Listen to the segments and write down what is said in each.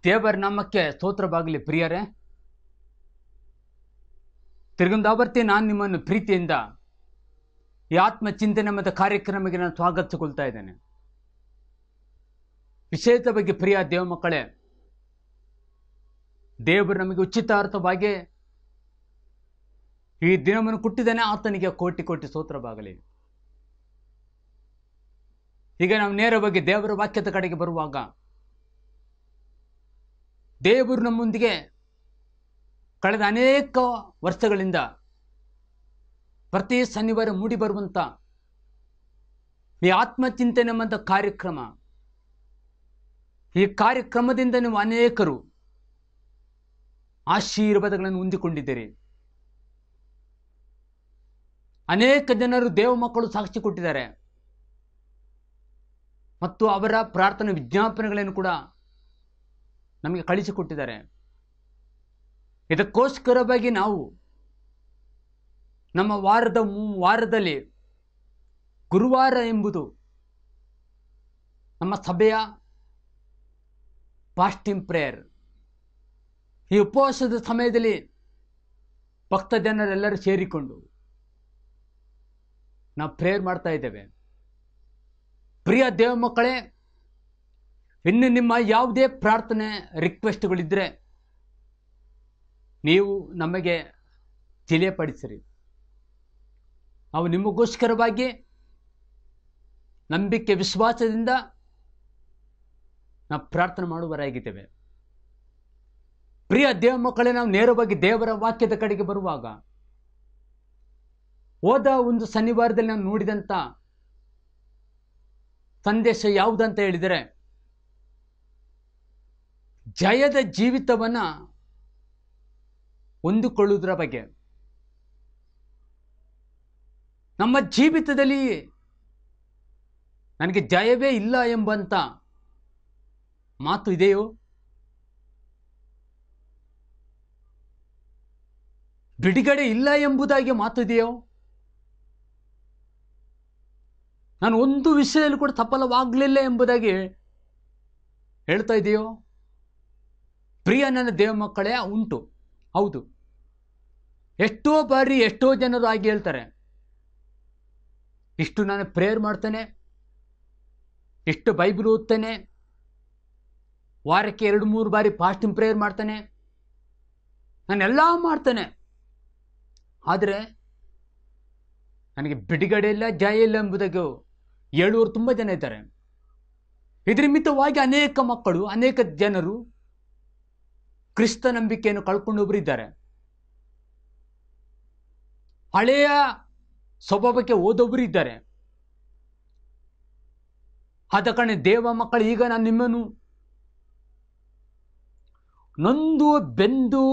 ದೇವರ ನಾಮಕ್ಕೆ ಸ್ತೋತ್ರವಾಗಲಿ ಪ್ರಿಯರೇ. ತಿರುಗೊಂದಾವರ್ತಿ ನಾನು ನಿಮ್ಮನ್ನು ಪ್ರೀತಿಯಿಂದ ಈ ಆತ್ಮಚಿಂತನೆ ಮತ್ತು ಕಾರ್ಯಕ್ರಮಕ್ಕೆ ನಾನು ಸ್ವಾಗತಿಸಿಕೊಳ್ತಾ ಇದ್ದೇನೆ. ವಿಶೇಷವಾಗಿ ಪ್ರಿಯ ದೇವ ಮಕ್ಕಳೇ, ದೇವರು ನಮಗೆ ಉಚಿತಾರ್ಥವಾಗಿ ಈ ದಿನವನ್ನು ಕೊಟ್ಟಿದ್ದಾನೆ. ಆತನಿಗೆ ಕೋಟಿ ಕೋಟಿ ಸ್ತೋತ್ರವಾಗಲಿ. ಈಗ ನಾವು ನೇರವಾಗಿ ದೇವರ ವಾಕ್ಯದ ಕಡೆಗೆ ಬರುವಾಗ, ದೇವರು ನಮ್ಮೊಂದಿಗೆ ಕಳೆದ ಅನೇಕ ವರ್ಷಗಳಿಂದ ಪ್ರತಿ ಶನಿವಾರ ಮೂಡಿ ಬರುವಂಥ ಈ ಆತ್ಮಚಿಂತನೆ ಎಂಬ ಕಾರ್ಯಕ್ರಮ, ಈ ಕಾರ್ಯಕ್ರಮದಿಂದ ನೀವು ಅನೇಕರು ಆಶೀರ್ವಾದಗಳನ್ನು ಹೊಂದಿಕೊಂಡಿದ್ದೀರಿ. ಅನೇಕ ಜನರು ದೇವ ಮಕ್ಕಳು ಸಾಕ್ಷಿ ಕೊಟ್ಟಿದ್ದಾರೆ ಮತ್ತು ಅವರ ಪ್ರಾರ್ಥನೆ ವಿಜ್ಞಾಪನೆಗಳನ್ನು ಕೂಡ ನಮಗೆ ಕಳಿಸಿಕೊಟ್ಟಿದ್ದಾರೆ. ಇದಕ್ಕೋಸ್ಕರವಾಗಿ ನಾವು ನಮ್ಮ ವಾರದಲ್ಲಿ ಗುರುವಾರ ಎಂಬುದು ನಮ್ಮ ಸಭೆಯ ಫಾಸ್ಟಿಂಗ್ ಪ್ರೇಯರ್. ಈ ಉಪವಾಸದ ಸಮಯದಲ್ಲಿ ಭಕ್ತ ಜನರೆಲ್ಲರೂ ಸೇರಿಕೊಂಡು ನಾವು ಪ್ರೇಯರ್ ಮಾಡ್ತಾ ಇದ್ದೇವೆ. ಪ್ರಿಯ ದೇವ ಮಕ್ಕಳೇ, ಇನ್ನು ನಿಮ್ಮ ಯಾವುದೇ ಪ್ರಾರ್ಥನೆ ರಿಕ್ವೆಸ್ಟ್ಗಳಿದ್ದರೆ ನೀವು ನಮಗೆ ತಿಳಿಯಪಡಿಸಿರಿ. ನಾವು ನಿಮಗೋಸ್ಕರವಾಗಿ ನಂಬಿಕೆ ವಿಶ್ವಾಸದಿಂದ ನಾವು ಪ್ರಾರ್ಥನೆ ಮಾಡುವರಾಗಿದ್ದೇವೆ. ಪ್ರಿಯ ದೇವ ಮಕ್ಕಳೇ, ನಾವು ನೇರವಾಗಿ ದೇವರ ವಾಕ್ಯದ ಕಡೆಗೆ ಬರುವಾಗ, ಹೋದ ಒಂದು ಶನಿವಾರದಲ್ಲಿ ನಾವು ನೋಡಿದಂಥ ಸಂದೇಶ ಯಾವುದಂತ ಹೇಳಿದರೆ, ಜಯದ ಜೀವಿತವನ್ನು ಹೊಂದಿಕೊಳ್ಳುವುದರ ಬಗ್ಗೆ. ನಮ್ಮ ಜೀವಿತದಲ್ಲಿ ನನಗೆ ಜಯವೇ ಇಲ್ಲ ಎಂಬಂತ ಮಾತು ಇದೆಯೋ? ಬಿಡುಗಡೆ ಇಲ್ಲ ಎಂಬುದಾಗಿ ಮಾತು ಇದೆಯೋ? ನಾನು ಒಂದು ವಿಷಯದಲ್ಲಿ ಕೂಡ ಸಫಲವಾಗಲಿಲ್ಲ ಎಂಬುದಾಗಿ ಹೇಳ್ತಾ ಇದೆಯೋ? ಪ್ರಿಯ ನನ್ನ ದೇವ ಮಕ್ಕಳೇ, ಉಂಟು. ಹೌದು, ಎಷ್ಟೋ ಬಾರಿ ಎಷ್ಟೋ ಜನರು ಆಗಿ ಹೇಳ್ತಾರೆ, ಇಷ್ಟು ನಾನು ಪ್ರೇಯರ್ ಮಾಡ್ತೇನೆ, ಇಷ್ಟು ಬೈಬಲ್ ಓದ್ತೇನೆ, ವಾರಕ್ಕೆ 2-3 ಬಾರಿ ಫಾಸ್ಟಿಂಗ್ ಪ್ರೇಯರ್ ಮಾಡ್ತೇನೆ, ನಾನೆಲ್ಲ ಮಾಡ್ತೇನೆ, ಆದರೆ ನನಗೆ ಬಿಡುಗಡೆ ಇಲ್ಲ, ಜಯ ಇಲ್ಲ ಎಂಬುದಾಗಿ ಹೇಳುವವರು ತುಂಬ ಜನ ಇದ್ದಾರೆ. ಇದರ ನಿಮಿತ್ತವಾಗಿ ಅನೇಕ ಮಕ್ಕಳು, ಅನೇಕ ಜನರು ಕ್ರಿಸ್ತ ನಂಬಿಕೆಯನ್ನು ಕಳ್ಕೊಂಡೊಬ್ಬರು ಇದ್ದಾರೆ. ಹಳೆಯ ಸ್ವಭಾವಕ್ಕೆ ಹೋದೊಬ್ಬರು ಇದ್ದಾರೆ. ಆದ ಕಾರಣ ದೇವ ಮಕ್ಕಳು, ಈಗ ನಾನು ನಿಮ್ಮನ್ನು ನೊಂದು ಬೆಂದು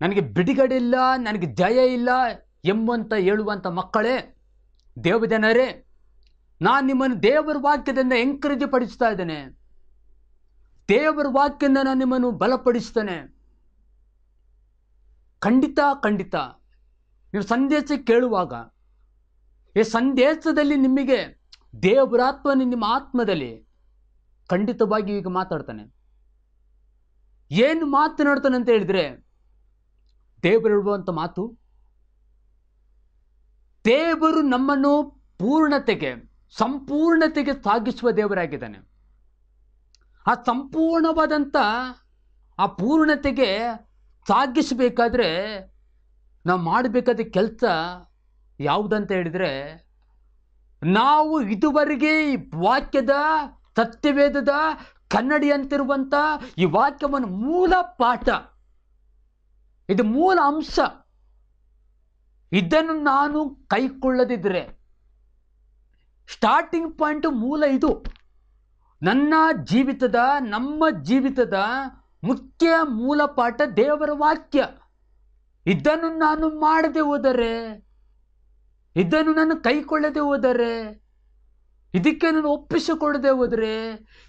ನನಗೆ ಬಿಡುಗಡೆ ಇಲ್ಲ, ನನಗೆ ಜಯ ಇಲ್ಲ ಎಂಬಂತ ಹೇಳುವಂಥ ಮಕ್ಕಳೇ, ದೇವ ಜನರೇ, ನಾನು ನಿಮ್ಮನ್ನು ದೇವರ ವಾಕ್ಯದಿಂದ ಎಂಕರೇಜ್ ಪಡಿಸ್ತಾ ಇದ್ದೇನೆ. ದೇವರ ವಾಕ್ಯದಿಂದ ನಾನು ನಿಮ್ಮನ್ನು ಬಲಪಡಿಸ್ತೇನೆ. ಖಂಡಿತ ಖಂಡಿತ ನೀವು ಸಂದೇಶ ಕೇಳುವಾಗ ಈ ಸಂದೇಶದಲ್ಲಿ ನಿಮಗೆ ದೇವರಾತ್ಮನ ನಿಮ್ಮ ಆತ್ಮದಲ್ಲಿ ಖಂಡಿತವಾಗಿ ಈಗ ಮಾತಾಡ್ತಾನೆ. ಏನು ಮಾತನಾಡ್ತಾನೆ ಅಂತ ಹೇಳಿದ್ರೆ, ದೇವರು ಹೇಳುವಂಥ ಮಾತು, ದೇವರು ನಮ್ಮನ್ನು ಪೂರ್ಣತೆಗೆ, ಸಂಪೂರ್ಣತೆಗೆ ಸಾಗಿಸುವ ದೇವರಾಗಿದ್ದಾನೆ. ಆ ಸಂಪೂರ್ಣವಾದಂಥ ಆ ಪೂರ್ಣತೆಗೆ ಸಾಗಿಸಬೇಕಾದ್ರೆ ನಾವು ಮಾಡಬೇಕಾದ ಕೆಲಸ ಯಾವುದಂತ ಹೇಳಿದರೆ, ನಾವು ಇದುವರೆಗೆ ಈ ವಾಕ್ಯದ ಸತ್ಯವೇದದ ಕನ್ನಡಿ ಅಂತಿರುವಂಥ ಈ ವಾಕ್ಯವನ್ನು ಮೂಲ ಪಾಠ, ಇದು ಮೂಲ ಅಂಶ, ಇದನ್ನು ನಾನು ಕೈಕೊಳ್ಳದಿದ್ದರೆ, ಸ್ಟಾರ್ಟಿಂಗ್ ಪಾಯಿಂಟ್ ಮೂಲ ಇದು. ನನ್ನ ಜೀವಿತದ, ನಮ್ಮ ಜೀವಿತದ ಮುಖ್ಯ ಮೂಲ ಪಾಠ ದೇವರ ವಾಕ್ಯ. ಇದನ್ನು ನಾನು ಮಾಡದೆ ಹೋದರೆ, ಇದನ್ನು ನಾನು ಕೈಕೊಳ್ಳದೆ ಹೋದರೆ, ಇದಕ್ಕೆ ನಾನು ಒಪ್ಪಿಸಿಕೊಳ್ಳದೆ ಹೋದರೆ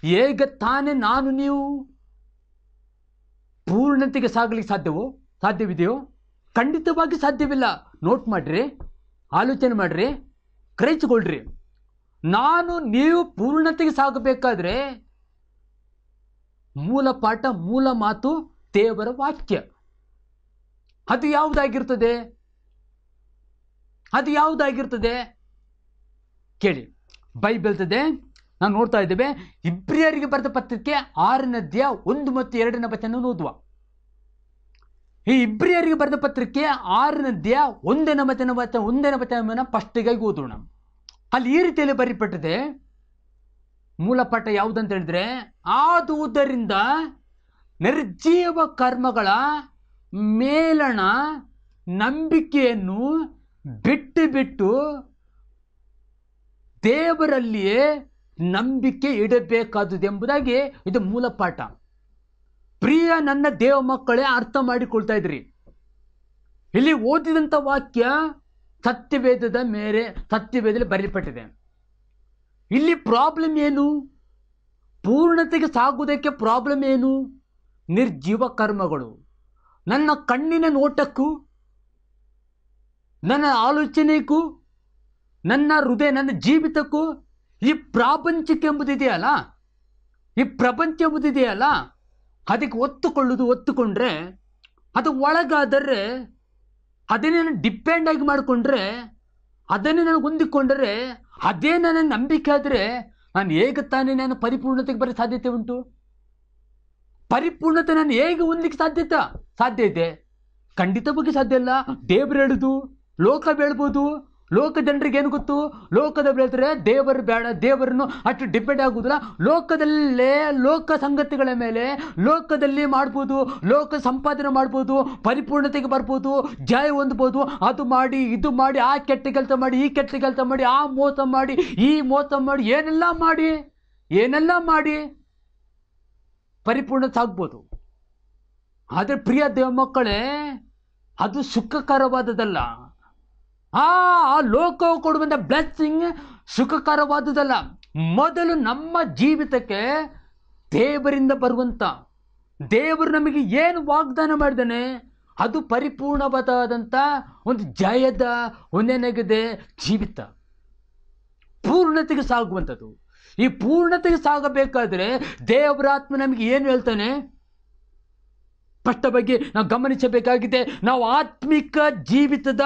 ಹೇಗೆ ತಾನೇ ನಾನು ನೀವು ಪೂರ್ಣತೆಗೆ ಸಾಗಲಿಕ್ಕೆ ಸಾಧ್ಯವಿದೆಯೋ? ಖಂಡಿತವಾಗಿ ಸಾಧ್ಯವಿಲ್ಲ. ನೋಟ್ ಮಾಡ್ರಿ, ಆಲೋಚನೆ ಮಾಡ್ರಿ, ಗ್ರಹಿಸಿಕೊಳ್ಳ್ರಿ. ನಾನು ನೀವು ಪೂರ್ಣತೆಗೆ ಸಾಗಬೇಕಾದ್ರೆ ಮೂಲ ಪಾಠ, ಮೂಲ ಮಾತು ದೇವರ ವಾಕ್ಯ. ಅದು ಯಾವುದಾಗಿರ್ತದೆ? ಅದು ಯಾವುದಾಗಿರ್ತದೆ ಕೇಳಿ. ಬೈಬಲ್ತದೆ, ನಾವು ನೋಡ್ತಾ ಇದ್ದೇವೆ. ಇಬ್ರಿಯರಿಗೆ ಬರೆದ ಪತ್ರಿಕೆ 6ನೇ ಅಧ್ಯಾಯ 1 ಮತ್ತು 2ನೇ ವಚನ ಓದುವ. ಈ ಇಬ್ರಿಯರಿಗೆ ಬರೆದ ಪತ್ರಿಕೆ 6ನೇ ಅಧ್ಯಾಯ 1ನೇ ವಚನ ಫಸ್ಟಿಗಾಗಿ ಓದೋಣ. ಅಲ್ಲಿ ಈ ರೀತಿಯಲ್ಲಿ ಬರೆಯಲ್ಪಟ್ಟಿದೆ. ಮೂಲ ಪಾಠ ಯಾವುದಂತ ಹೇಳಿದ್ರೆ, ಆದುದರಿಂದ ನಿರ್ಜೀವ ಕರ್ಮಗಳ ಮೇಲಣ ನಂಬಿಕೆಯನ್ನು ಬಿಟ್ಟು ಬಿಟ್ಟು ದೇವರಲ್ಲಿಯೇ ನಂಬಿಕೆ ಇಡಬೇಕಾದುದು ಎಂಬುದಾಗಿ ಇದು ಮೂಲ ಪಾಠ. ಪ್ರಿಯ ನನ್ನ ದೇವ ಮಕ್ಕಳೇ, ಅರ್ಥ ಮಾಡಿಕೊಳ್ತಾ ಇದ್ರಿ. ಇಲ್ಲಿ ಓದಿದಂಥ ವಾಕ್ಯ ಸತ್ಯವೇದದಲ್ಲಿ ಬರೆಯಲ್ಪಟ್ಟಿದೆ. ಇಲ್ಲಿ ಪ್ರಾಬ್ಲಮ್ ಏನು? ಪೂರ್ಣತೆಗೆ ಸಾಗುವುದಕ್ಕೆ ಪ್ರಾಬ್ಲಮ್ ಏನು? ನಿರ್ಜೀವ ಕರ್ಮಗಳು. ನನ್ನ ಕಣ್ಣಿನ ನೋಟಕ್ಕೂ, ನನ್ನ ಆಲೋಚನೆಗೂ, ನನ್ನ ಹೃದಯ, ನನ್ನ ಜೀವಿತಕ್ಕೂ ಈ ಪ್ರಾಪಂಚಿಕ ಎಂಬುದಿದೆಯಲ್ಲ, ಈ ಪ್ರಪಂಚ ಎಂಬುದಿದೆಯಲ್ಲ, ಅದಕ್ಕೆ ಒತ್ತುಕೊಂಡ್ರೆ ಅದು ಒಳಗಾದರೆ, ಅದನ್ನೇ ನಾನು ಡಿಪೆಂಡ್ ಆಗಿ ಮಾಡಿಕೊಂಡ್ರೆ, ಅದನ್ನೇ ನಾನು ಹೊಂದಿಕೊಂಡರೆ, ಅದೇ ನನ್ನ ನಂಬಿಕೆ ಆದರೆ ನಾನು ಹೇಗೆ ತಾನೇ ನಾನು ಪರಿಪೂರ್ಣತೆಗೆ ಬರೋ ಸಾಧ್ಯತೆ ಉಂಟು? ಪರಿಪೂರ್ಣತೆ ನಾನು ಹೇಗೆ ಹೊಂದಲಿಕ್ಕೆ ಸಾಧ್ಯ ಇದೆ? ಖಂಡಿತವಾಗಿ ಸಾಧ್ಯ ಇಲ್ಲ. ದೇವರು ಹೇಳುದು, ಲೋಕ ಹೇಳ್ಬೋದು. ಲೋಕ ಜನರಿಗೆ ಏನು ಗೊತ್ತು? ಲೋಕದ ಬೆಳೆದ್ರೆ ದೇವರು ಬೇಡ, ದೇವರನ್ನು ಅಷ್ಟು ಡಿಪೆಂಡ್ ಆಗುವುದಿಲ್ಲ. ಲೋಕದಲ್ಲೇ ಲೋಕ ಸಂಗತಿಗಳ ಮೇಲೆ ಲೋಕದಲ್ಲಿ ಮಾಡ್ಬೋದು, ಲೋಕ ಸಂಪಾದನೆ ಮಾಡ್ಬೋದು, ಪರಿಪೂರ್ಣತೆಗೆ ಬರ್ಬೋದು, ಜಯ ಹೊಂದ್ಬೋದು. ಅದು ಮಾಡಿ, ಇದು ಮಾಡಿ, ಆ ಕೆಟ್ಟ ಕೆಲಸ ಮಾಡಿ, ಈ ಕೆಟ್ಟ ಕೆಲಸ ಮಾಡಿ, ಆ ಮೋಸ ಮಾಡಿ, ಈ ಮೋಸ ಮಾಡಿ, ಏನೆಲ್ಲ ಮಾಡಿ ಪರಿಪೂರ್ಣತೆ ಆಗ್ಬೋದು. ಆದರೆ ಪ್ರಿಯ ದೇವ ಮಕ್ಕಳೇ, ಅದು ಸುಖಕರವಾದದಲ್ಲ. ಆ ಲೋಕವು ಕೊಡುವಂಥ ಬ್ಲೆಸ್ಸಿಂಗ್ ಸುಖಕರವಾದುದಲ್ಲ. ಮೊದಲು ನಮ್ಮ ಜೀವಿತಕ್ಕೆ ದೇವರಿಂದ ಬರುವಂಥ, ದೇವರು ನಮಗೆ ಏನು ವಾಗ್ದಾನ ಮಾಡಿದ್ದಾನೆ ಅದು ಪರಿಪೂರ್ಣವಾದಂಥ ಒಂದು ಜಯದ ಒಂದೇನಾಗಿದೆ ಜೀವಿತ, ಪೂರ್ಣತೆಗೆ ಸಾಗುವಂಥದ್ದು. ಈ ಪೂರ್ಣತೆಗೆ ಸಾಗಬೇಕಾದ್ರೆ ದೇವರಾತ್ಮ ನಮಗೆ ಏನು ಹೇಳ್ತಾನೆ? ಸ್ಪಷ್ಟವಾಗಿ ನಾವು ಗಮನಿಸಬೇಕಾಗಿದೆ. ನಾವು ಆತ್ಮಿಕ ಜೀವಿತದ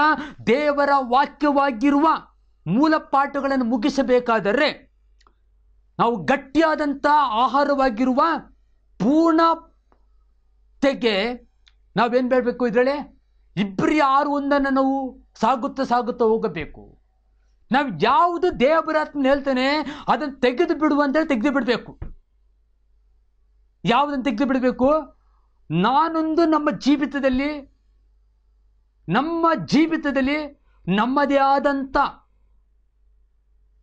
ದೇವರ ವಾಕ್ಯವಾಗಿರುವ ಮೂಲ ಪಾಠಗಳನ್ನು ಮುಗಿಸಬೇಕಾದರೆ, ನಾವು ಗಟ್ಟಿಯಾದಂಥ ಆಹಾರವಾಗಿರುವ ಪೂರ್ಣತೆಗೆ ನಾವೇನು ಮಾಡಬೇಕು? ಇದರಲ್ಲಿ ಇಬ್ರಿಯ 6:1 ನಾವು ಸಾಗುತ್ತಾ ಹೋಗಬೇಕು. ನಾವು ಯಾವುದು ದೇವರಾತ್ಮ ಹೇಳ್ತಾನೆ ಅದನ್ನು ತೆಗೆದು ಬಿಡುವಂತೇಳಿ ತೆಗೆದು ಬಿಡಬೇಕು. ಯಾವುದನ್ನು ತೆಗೆದು ಬಿಡಬೇಕು? ನಾನೊಂದು ನಮ್ಮ ಜೀವಿತದಲ್ಲಿ ನಮ್ಮದೇ ಆದಂಥ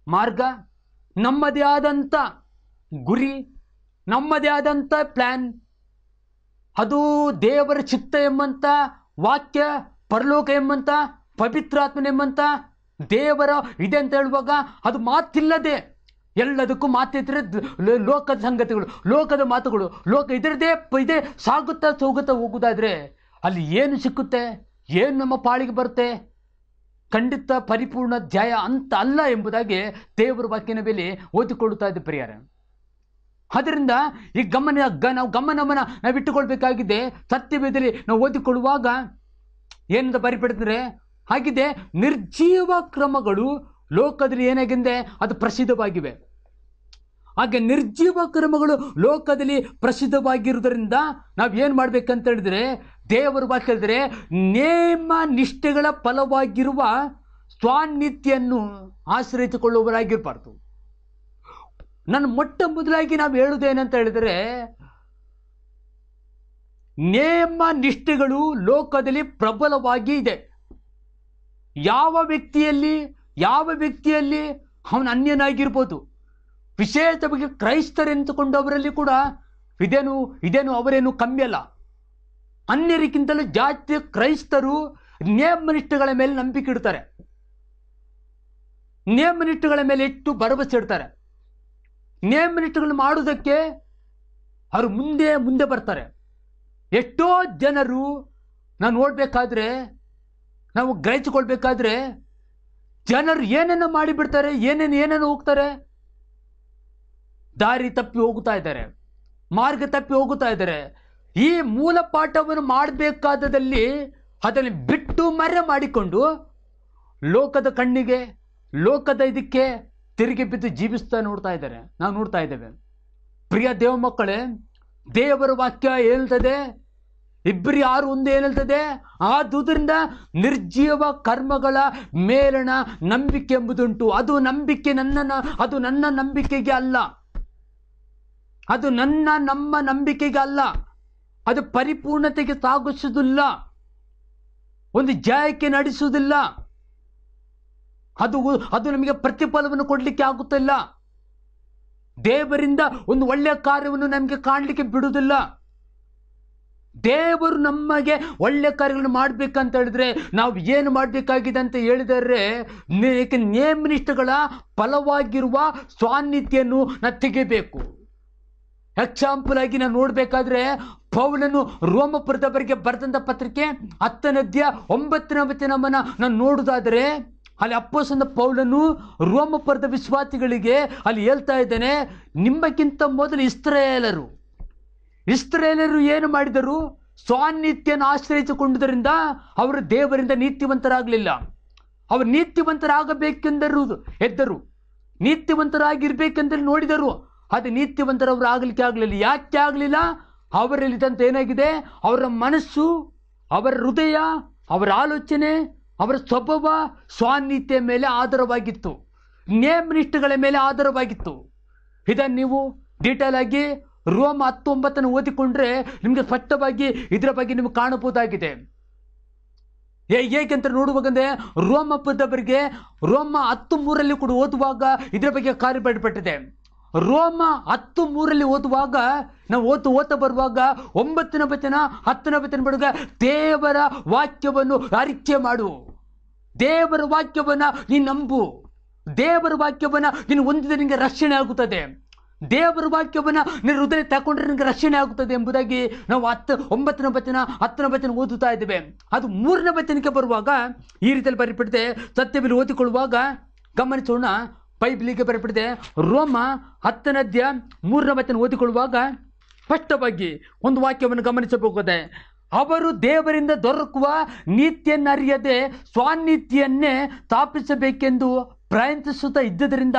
ಮಾರ್ಗ, ನಮ್ಮದೇ ಆದಂಥ ಗುರಿ, ನಮ್ಮದೇ ಆದಂಥ ಪ್ಲ್ಯಾನ್, ಅದು ದೇವರ ಚಿತ್ತ ಎಂಬಂಥ ವಾಕ್ಯ, ಪರಲೋಕ ಎಂಬಂಥ ಪವಿತ್ರಾತ್ಮನ ಎಂಬಂಥ ದೇವರ ಇದೆ ಅಂತ ಹೇಳುವಾಗ ಅದು ಮಾತಿಲ್ಲದೆ, ಎಲ್ಲದಕ್ಕೂ ಮಾತಿದ್ರೆ ಲೋಕದ ಸಂಗತಿಗಳು, ಲೋಕದ ಮಾತುಗಳು, ಲೋಕ ಇದರದೇ ಇದೆ ಸಾಗುತ್ತಾ ಹೋಗುವುದಾದ್ರೆ ಅಲ್ಲಿ ಏನು ಸಿಕ್ಕುತ್ತೆ? ಏನು ನಮ್ಮ ಪಾಳಿಗೆ ಬರುತ್ತೆ? ಖಂಡಿತ ಪರಿಪೂರ್ಣ ಜಯ ಅಂತ ಅಲ್ಲ ಎಂಬುದಾಗಿ ದೇವರ ವಾಕ್ಯನ ಮೇಲೆ ಓದಿಕೊಳ್ಳುತ್ತಾ ಇದ್ದ ಪ್ರಿಯರ. ಅದರಿಂದ ಈ ಗಮನವನ್ನು ನಾವು ಇಟ್ಟುಕೊಳ್ಬೇಕಾಗಿದೆ. ಸತ್ಯವೇದದಲ್ಲಿ ನಾವು ಓದಿಕೊಳ್ಳುವಾಗ ಏನಂತ ಬರಿಪಡಿದ್ರೆ ಹಾಗಿದೆ, ನಿರ್ಜೀವ ಕ್ರಮಗಳು ಲೋಕದಲ್ಲಿ ಏನಾಗಿದೆ ಅದು ಪ್ರಸಿದ್ಧವಾಗಿವೆ. ಹಾಗೆ ನಿರ್ಜೀವ ಕ್ರಮಗಳು ಲೋಕದಲ್ಲಿ ಪ್ರಸಿದ್ಧವಾಗಿರುವುದರಿಂದ ನಾವೇನು ಮಾಡ್ಬೇಕಂತ ಹೇಳಿದ್ರೆ, ದೇವರ ವಾಕ್ಯ ಹೇಳಿದ್ರೆ ನೇಮ ನಿಷ್ಠೆಗಳ ಫಲವಾಗಿರುವ ಸ್ವಾನಿತ್ಯನ್ನು ಆಶ್ರಯಿಸಿಕೊಳ್ಳುವವರಾಗಿರಬಾರ್ದು. ನನ್ನ ಮೊಟ್ಟ ಮೊದಲಾಗಿ ನಾವು ಹೇಳುವುದೇನಂತ ಹೇಳಿದರೆ, ನೇಮ ನಿಷ್ಠೆಗಳು ಲೋಕದಲ್ಲಿ ಪ್ರಬಲವಾಗಿ ಇದೆ. ಯಾವ ವ್ಯಕ್ತಿಯಲ್ಲಿ ಅವನು ಅನ್ಯನಾಗಿರ್ಬೋದು. ವಿಶೇಷವಾಗಿ ಕ್ರೈಸ್ತರೆಂದುಕೊಂಡವರಲ್ಲಿ ಕೂಡ ಇದೇನು ಅವರೇನು ಕಮ್ಮಿ ಅಲ್ಲ. ಅನ್ಯರಿಗಿಂತಲೂ ಜಾಸ್ತಿ ಕ್ರೈಸ್ತರು ನೇಮನಿಷ್ಠೆಗಳ ಮೇಲೆ ನಂಬಿಕೆ ಇಡ್ತಾರೆ, ನೇಮನಿಷ್ಠೆಗಳ ಮೇಲೆ ಇಟ್ಟು ಭರವಸೆ ಇಡ್ತಾರೆ. ನೇಮನಿಷ್ಠೆಗಳು ಮಾಡುವುದಕ್ಕೆ ಅವರು ಮುಂದೆ ಬರ್ತಾರೆ. ಎಷ್ಟೋ ಜನರು ನಾವು ನೋಡಬೇಕಾದ್ರೆ, ನಾವು ಗ್ರಹಿಸಿಕೊಳ್ಬೇಕಾದ್ರೆ, ಜನರು ಏನೇನೋ ಮಾಡಿಬಿಡ್ತಾರೆ, ಏನೇನೋ ಹೋಗ್ತಾರೆ, ದಾರಿ ತಪ್ಪಿ ಹೋಗ್ತಾ ಇದ್ದಾರೆ. ಮಾರ್ಗ ತಪ್ಪಿ ಹೋಗುತ್ತಾ ಇದ್ದಾರೆ. ಈ ಮೂಲ ಪಾಠವನ್ನು ಮಾಡಬೇಕಾದಲ್ಲಿ ಅದನ್ನು ಬಿಟ್ಟು ಮರೆ ಮಾಡಿಕೊಂಡು ಲೋಕದ ಕಣ್ಣಿಗೆ, ಲೋಕದ ಇದಕ್ಕೆ ತಿರುಗಿ ಬಿದ್ದು ಜೀವಿಸ್ತಾ ನಾವು ನೋಡ್ತಾ ಇದ್ದೇವೆ. ಪ್ರಿಯ ದೇವ ಮಕ್ಕಳೇ, ದೇವರ ವಾಕ್ಯ ಹೇಳ್ತದೆ, ಇಬ್ರಿ 6:1 ಏನ್ ಹೇಳ್ತದೆ? ಆದುದರಿಂದ ನಿರ್ಜೀವ ಕರ್ಮಗಳ ಮೇಲಣ ನಂಬಿಕೆ ಎಂಬುದುಂಟು. ಅದು ನನ್ನ ನಂಬಿಕೆಗೆ ಅಲ್ಲ, ಅದು ನಮ್ಮ ನಂಬಿಕೆಗೆ ಅಲ್ಲ, ಅದು ಪರಿಪೂರ್ಣತೆಗೆ ಸಾಗಿಸುವುದಿಲ್ಲ, ಒಂದು ಜಯಕ್ಕೆ ನಡೆಸುವುದಿಲ್ಲ, ಅದು ನಮಗೆ ಪ್ರತಿಫಲವನ್ನು ಕೊಡಲಿಕ್ಕೆ ಆಗುತ್ತಿಲ್ಲ, ದೇವರಿಂದ ಒಂದು ಒಳ್ಳೆಯ ಕಾರ್ಯವನ್ನು ನಮಗೆ ಕಾಣಲಿಕ್ಕೆ ಬಿಡುವುದಿಲ್ಲ. ದೇವರು ನಮಗೆ ಒಳ್ಳೆ ಕಾರ್ಯಗಳನ್ನು ಮಾಡಬೇಕಂತ ಹೇಳಿದ್ರೆ ನಾವು ಏನು ಮಾಡಬೇಕಾಗಿದೆ ಅಂತ ಹೇಳಿದರೆ, ನೇಮನಿಷ್ಠಗಳ ಫಲವಾಗಿರುವ ಸ್ವಾನ್ನಿತ್ಯನ್ನು ನಾವು ತೆಗೆಯಬೇಕು. ಎಕ್ಸಾಂಪಲ್ ಆಗಿ ನಾವು ನೋಡಬೇಕಾದ್ರೆ, ಪೌಲನು ರೋಮಪುರದವರಿಗೆ ಬರೆದಂಥ ಪತ್ರಿಕೆ 10ನೇ ನಾವು ನೋಡುವುದಾದರೆ, ಅಲ್ಲಿ ಅಪೊಸ್ತಲನಾದ ಪೌಲನು ರೋಮಪುರದ ವಿಶ್ವಾಸಿಗಳಿಗೆ ಅಲ್ಲಿ ಹೇಳ್ತಾ ಇದ್ದಾನೆ, ನಿಮ್ಮಕ್ಕಿಂತ ಮೊದಲು ಇಸ್ರಾಯೇಲರು ಏನು ಮಾಡಿದರು? ಸ್ವಾನ್ನಿತ್ಯನ ಆಶ್ರಯಿಸಿಕೊಂಡುದರಿಂದ ಅವರು ದೇವರಿಂದ ನೀತಿವಂತರಾಗಲಿಲ್ಲ. ಅವರು ಎದ್ದರು, ನೀತಿವಂತರಾಗಿರ್ಬೇಕೆಂದರೆ ನೋಡಿದರು, ಅದು ನೀತಿವಂತರವರು ಆಗಲಿಕ್ಕೆ ಆಗಲಿಲ್ಲ. ಯಾಕೆ ಆಗಲಿಲ್ಲ? ಅವರಲ್ಲಿದ್ದಂತ ಏನಾಗಿದೆ? ಅವರ ಮನಸ್ಸು, ಅವರ ಹೃದಯ, ಅವರ ಆಲೋಚನೆ, ಅವರ ಸ್ವಭಾವ ಸ್ವಾನ್ನಿತ್ಯ ಮೇಲೆ ಆಧಾರವಾಗಿತ್ತು, ನೇಮನಿಷ್ಠಗಳ ಮೇಲೆ ಆಧಾರವಾಗಿತ್ತು. ಇದನ್ನು ನೀವು ಡೀಟೇಲ್ ಆಗಿ ರೋಮ 10:9 ಓದಿಕೊಂಡ್ರೆ ನಿಮಗೆ ಸ್ಪಷ್ಟವಾಗಿ ಇದರ ಬಗ್ಗೆ ನಿಮಗೆ ಕಾಣಬಹುದಾಗಿದೆ. ಹೇಗೆಂತ ನೋಡುವಾಗಂದ್ರೆ, ರೋಮಪುರದವರಿಗೆ ರೋಮ 10:3 ಕೂಡ ಓದುವಾಗ ಇದರ ಬಗ್ಗೆ ಕಾರ್ಯಪಟ್ಟಿದೆ. ರೋಮ 10:3 ಓದುವಾಗ ನಾವು ಓದ್ತಾ ಬರುವಾಗ 9ನೇ ವಚನ 10ನೇ ವಚನ ಬರುವಾಗ, ದೇವರ ವಾಕ್ಯವನ್ನು ಅರಿಕೆ ಮಾಡು, ದೇವರ ವಾಕ್ಯವನ್ನ ನೀನು ನಂಬು, ದೇವರ ವಾಕ್ಯವನ್ನ ನೀನು ಹೊಂದಿದ್ರೆ ನಿನಗೆ ರಕ್ಷಣೆ ಆಗುತ್ತದೆ, ದೇವರ ವಾಕ್ಯವನ್ನ ನೀನು ಹೃದಯ ತಗೊಂಡ್ರೆ ನಿನಗೆ ರಕ್ಷಣೆ ಆಗುತ್ತದೆ ಎಂಬುದಾಗಿ ನಾವು 9ನೇ ವಚನ 10ನೇ ವಚನ ಓದುತ್ತಾ ಇದ್ದೇವೆ. ಅದು 3ನೇ ವಚನಕ್ಕೆ ಬರುವಾಗ ಈ ರೀತಿಯಲ್ಲಿ ಬರೆಯಲ್ಪಟ್ಟಿದೆ. ಸತ್ಯದಲ್ಲಿ ಓದಿಕೊಳ್ಳುವಾಗ ಗಮನಿಸೋಣ, ಬೈಬಲಿಗೆ ಬರೆಯಲ್ಪಟ್ಟಿದೆ. ರೋಮ 10ನೇ ಅಧ್ಯಾಯ 3ನೇ ವಚನ ಓದಿಕೊಳ್ಳುವಾಗ ಸ್ಪಷ್ಟವಾಗಿ ಒಂದು ವಾಕ್ಯವನ್ನು ಗಮನಿಸಬಹುದೇ. ಅವರು ದೇವರಿಂದ ದೊರಕುವ ನೀತಿಯನ್ನರಿಯದೆ ಸ್ವಾನ್ನಿತ್ಯನ್ನೇ ಸ್ಥಾಪಿಸಬೇಕೆಂದು ಪ್ರಯತ್ನಿಸುತ್ತಾ ಇದ್ದುದರಿಂದ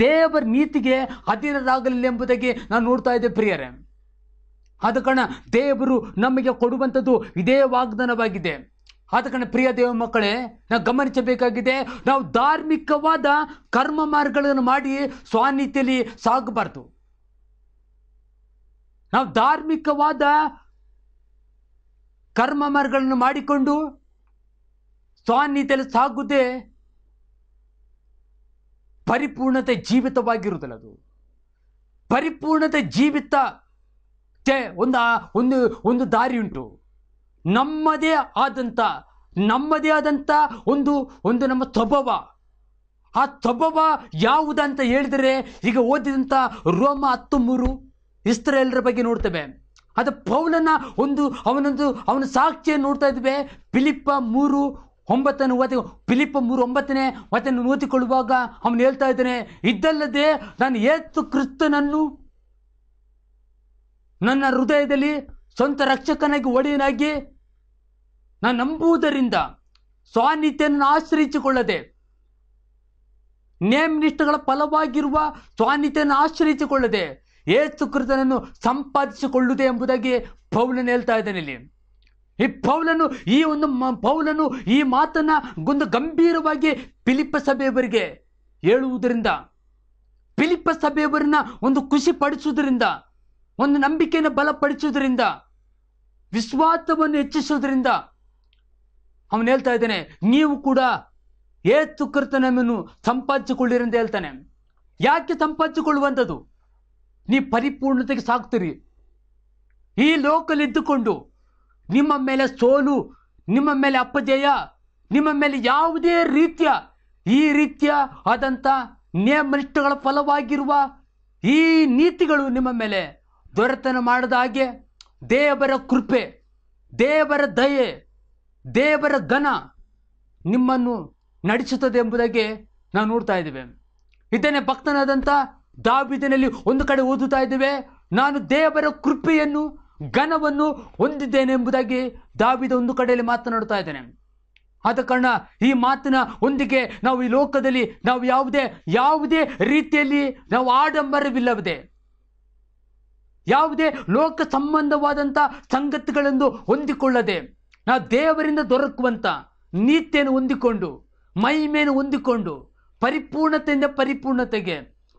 ದೇವರ ನೀತಿಗೆ ಅಧೀನರಾಗಲಿಲ್ಲ ಎಂಬುದಾಗಿ ನಾವು ನೋಡ್ತಾ ಇದ್ದೇವೆ ಪ್ರಿಯರೇ. ಆದ ಕಾರಣ ದೇವರು ನಮಗೆ ಕೊಡುವಂಥದ್ದು ಇದೇ ವಾಗ್ದಾನವಾಗಿದೆ. ಆದ ಕಾರಣ ಪ್ರಿಯ ದೇವ ಮಕ್ಕಳೇ, ನಾವು ಗಮನಿಸಬೇಕಾಗಿದೆ, ನಾವು ಧಾರ್ಮಿಕವಾದ ಕರ್ಮ ಮಾರ್ಗಗಳನ್ನು ಮಾಡಿ ಸ್ವಾನ್ನಿತ್ಯದಲ್ಲಿ ಸಾಗಬಾರ್ದು. ನಾವು ಧಾರ್ಮಿಕವಾದ ಕರ್ಮ ಮಾರ್ಗಗಳನ್ನು ಮಾಡಿಕೊಂಡು ಸ್ವಾನ್ನಿತ್ಯದಲ್ಲಿ ಸಾಗುವುದೇ ಪರಿಪೂರ್ಣತೆ ಜೀವಿತವಾಗಿರುವುದಿಲ್ಲ. ಅದು ಪರಿಪೂರ್ಣತೆ ಜೀವಿತ ಒಂದು ದಾರಿ ಉಂಟು. ನಮ್ಮದೇ ಆದಂಥ ಒಂದು ನಮ್ಮ ಸ್ವಭಾವ. ಆ ಸ್ವಭಾವ ಯಾವುದಂತ ಹೇಳಿದರೆ, ಈಗ ಓದಿದಂಥ ರೋಮ 10:3 ಇಸ್ರಾಯೇಲರ ಬಗ್ಗೆ ನೋಡ್ತೇವೆ. ಅದು ಪೌಲನ ಅವನ ಸಾಕ್ಷಿಯನ್ನು ನೋಡ್ತಾ ಇದ್ದೇವೆ. ಫಿಲಿಪ್ಪ 3:9 ಫಿಲಿಪ್ಪ 3:9 ವಚನ ಓದಿಕೊಳ್ಳುವಾಗ ಅವನು ಹೇಳ್ತಾ ಇದ್ದಾನೆ, ಇದಲ್ಲದೆ ನಾನು ಯೇಸು ಕ್ರಿಸ್ತನನ್ನು ನನ್ನ ಹೃದಯದಲ್ಲಿ ಸ್ವಂತ ರಕ್ಷಕನಾಗಿ ಒಡೆಯನಾಗಿ ನಾನು ನಂಬುವುದರಿಂದ ಸ್ವಾನ್ನಿತ್ಯವನ್ನು ಆಶ್ರಯಿಸಿಕೊಳ್ಳದೆ, ನೇಮನಿಷ್ಠಗಳ ಫಲವಾಗಿರುವ ಸ್ವಾನ್ನಿತ್ಯವನ್ನು ಆಶ್ರಯಿಸಿಕೊಳ್ಳದೆ ಯೇಸು ಕ್ರಿಸ್ತನನ್ನು ಸಂಪಾದಿಸಿಕೊಳ್ಳುವುದೇ ಎಂಬುದಾಗಿ ಪೌಲನು ಹೇಳ್ತಾ ಇದ್ದಾನೆ. ಇಲ್ಲಿ ಈ ಪೌಲನು ಈ ಮಾತನ್ನ ಒಂದು ಗಂಭೀರವಾಗಿ ಫಿಲಿಪ್ಪ ಸಭೆಯವರಿಗೆ ಹೇಳುವುದರಿಂದ, ಫಿಲಿಪ್ಪ ಸಭೆಯವರನ್ನ ಒಂದು ಖುಷಿ ಪಡಿಸುವುದರಿಂದ, ಒಂದು ನಂಬಿಕೆಯನ್ನು ಬಲಪಡಿಸುವುದರಿಂದ, ವಿಶ್ವಾಸವನ್ನು ಹೆಚ್ಚಿಸುವುದರಿಂದ ಅವನು ಹೇಳ್ತಾ ಇದ್ದಾನೆ, ನೀವು ಕೂಡ ಯೇಸು ಕ್ರಿಸ್ತನನ್ನು ಸಂಪಾದಿಸಿಕೊಳ್ಳಿರಿ ಅಂತ ಹೇಳ್ತಾನೆ. ಯಾಕೆ ಸಂಪಾದಿಸಿಕೊಳ್ಳುವಂಥದ್ದು? ನೀವು ಪರಿಪೂರ್ಣತೆಗೆ ಸಾಕ್ತೀರಿ. ಈ ಲೋಕದಲ್ಲಿದ್ದುಕೊಂಡು ನಿಮ್ಮ ಮೇಲೆ ಸೋಲು, ನಿಮ್ಮ ಮೇಲೆ ಅಪಜಯ, ನಿಮ್ಮ ಮೇಲೆ ಯಾವುದೇ ರೀತಿಯ ಆದಂಥ ನೇಮನಿಷ್ಠಗಳ ಫಲವಾಗಿರುವ ಈ ನೀತಿಗಳು ನಿಮ್ಮ ಮೇಲೆ ದೊರೆತನ ಮಾಡದ ಹಾಗೆ ದೇವರ ಕೃಪೆ, ದೇವರ ದಯೆ, ದೇವರ ಘನ ನಿಮ್ಮನ್ನು ನಡೆಸುತ್ತದೆ ಎಂಬುದಾಗಿ ನಾವು ನೋಡ್ತಾ ಇದ್ದೇವೆ. ಇದನ್ನೇ ಭಕ್ತನಾದಂಥ ದಾವೀದನಲ್ಲಿ ಒಂದು ಕಡೆ ಓದುತ್ತಾ ಇದ್ದೇವೆ. ನಾನು ದೇವರ ಕೃಪೆಯನ್ನು ಘನವನ್ನು ಹೊಂದಿದ್ದೇನೆ ಎಂಬುದಾಗಿ ದಾವೀದ ಒಂದು ಕಡೆಯಲ್ಲಿ ಮಾತನಾಡ್ತಾ ಇದ್ದೇನೆ. ಆದ ಕಾರಣ ಈ ಮಾತಿನ ಒಂದಿಗೆ ನಾವು ಈ ಲೋಕದಲ್ಲಿ ನಾವು ಯಾವುದೇ ರೀತಿಯಲ್ಲಿ ನಾವು ಆಡಂಬರವಿಲ್ಲದೆ, ಯಾವುದೇ ಲೋಕ ಸಂಬಂಧವಾದಂಥ ಸಂಗತಿಗಳನ್ನು ಹೊಂದಿಕೊಳ್ಳದೆ, ನಾವು ದೇವರಿಂದ ದೊರಕುವಂಥ ನೀತಿಯನ್ನು ಹೊಂದಿಕೊಂಡು, ಮಹಿಮೆಯನ್ನು ಹೊಂದಿಕೊಂಡು, ಪರಿಪೂರ್ಣತೆಯಿಂದ ಪರಿಪೂರ್ಣತೆಗೆ,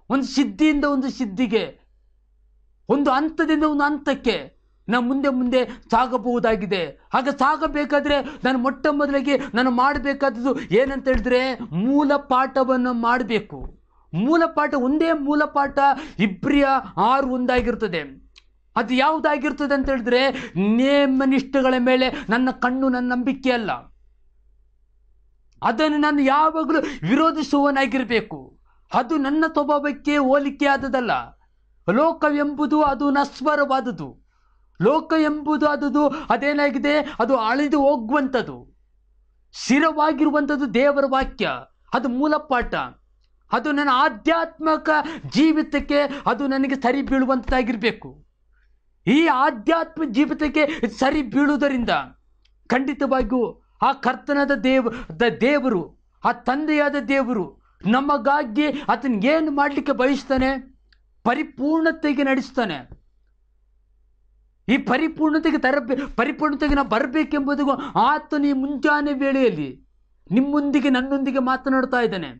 ಒಂದು ಸಿದ್ಧಿಯಿಂದ ಒಂದು ಸಿದ್ಧಿಗೆ, ಒಂದು ಹಂತದಿಂದ ಒಂದು ಹಂತಕ್ಕೆ ನಾವು ಮುಂದೆ ಸಾಗಬಹುದಾಗಿದೆ. ಹಾಗೆ ಸಾಗಬೇಕಾದ್ರೆ ನಾನು ಮೊಟ್ಟ ಮೊದಲಿಗೆ ನಾನು ಮಾಡಬೇಕಾದದ್ದು ಏನಂತ ಹೇಳಿದ್ರೆ, ಮೂಲ ಪಾಠವನ್ನು ಮಾಡಬೇಕು. ಒಂದೇ ಮೂಲ ಪಾಠ ಇಬ್ರಿಯ 6:1 ಅದು ಯಾವುದಾಗಿರ್ತದೆ ಅಂತ ಹೇಳಿದ್ರೆ, ನೇಮನಿಷ್ಠಗಳ ಮೇಲೆ ನನ್ನ ಕಣ್ಣು, ನನ್ನ ನಂಬಿಕೆ ಅಲ್ಲ. ಅದನ್ನು ನಾನು ಯಾವಾಗಲೂ ವಿರೋಧಿಸುವವನಾಗಿರಬೇಕು. ಅದು ನನ್ನ ಸ್ವಭಾವಕ್ಕೆ ಹೋಲಿಕೆ ಆದದಲ್ಲ. ಲೋಕವೆಂಬುದು ಅದು ನಶ್ವರವಾದುದು. ಲೋಕ ಎಂಬುದು ಅದೇನಾಗಿದೆ, ಅದು ಅಳಿದು ಹೋಗುವಂಥದ್ದು. ಸ್ಥಿರವಾಗಿರುವಂಥದ್ದು ದೇವರ ವಾಕ್ಯ, ಅದು ಮೂಲ ಪಾಠ. ಅದು ನನ್ನ ಆಧ್ಯಾತ್ಮಿಕ ಜೀವಿತಕ್ಕೆ ಅದು ನನಗೆ ಸರಿ ಬೀಳುವಂಥದ್ದಾಗಿರಬೇಕು. ಈ ಆಧ್ಯಾತ್ಮ ಜೀವಿತಕ್ಕೆ ಸರಿ ಬೀಳುವುದರಿಂದ ಖಂಡಿತವಾಗಿಯೂ ಆ ಕರ್ತನಾದ ದೇವರು, ಆ ತಂದೆಯಾದ ದೇವರು ನಮಗಾಗಿ ಆತನ ಏನು ಮಾಡಲಿಕ್ಕೆ ಬಯಸ್ತಾನೆ, ಪರಿಪೂರ್ಣತೆಗೆ ನಡೆಸ್ತಾನೆ. ಈ ಪರಿಪೂರ್ಣತೆಗೆ ನಾವು ಬರಬೇಕೆಂಬುದು ಆತನ ಈ ಮುಂಜಾನೆ ವೇಳೆಯಲ್ಲಿ ನಿಮ್ಮೊಂದಿಗೆ ನನ್ನೊಂದಿಗೆ ಮಾತನಾಡ್ತಾ ಇದ್ದಾನೆ.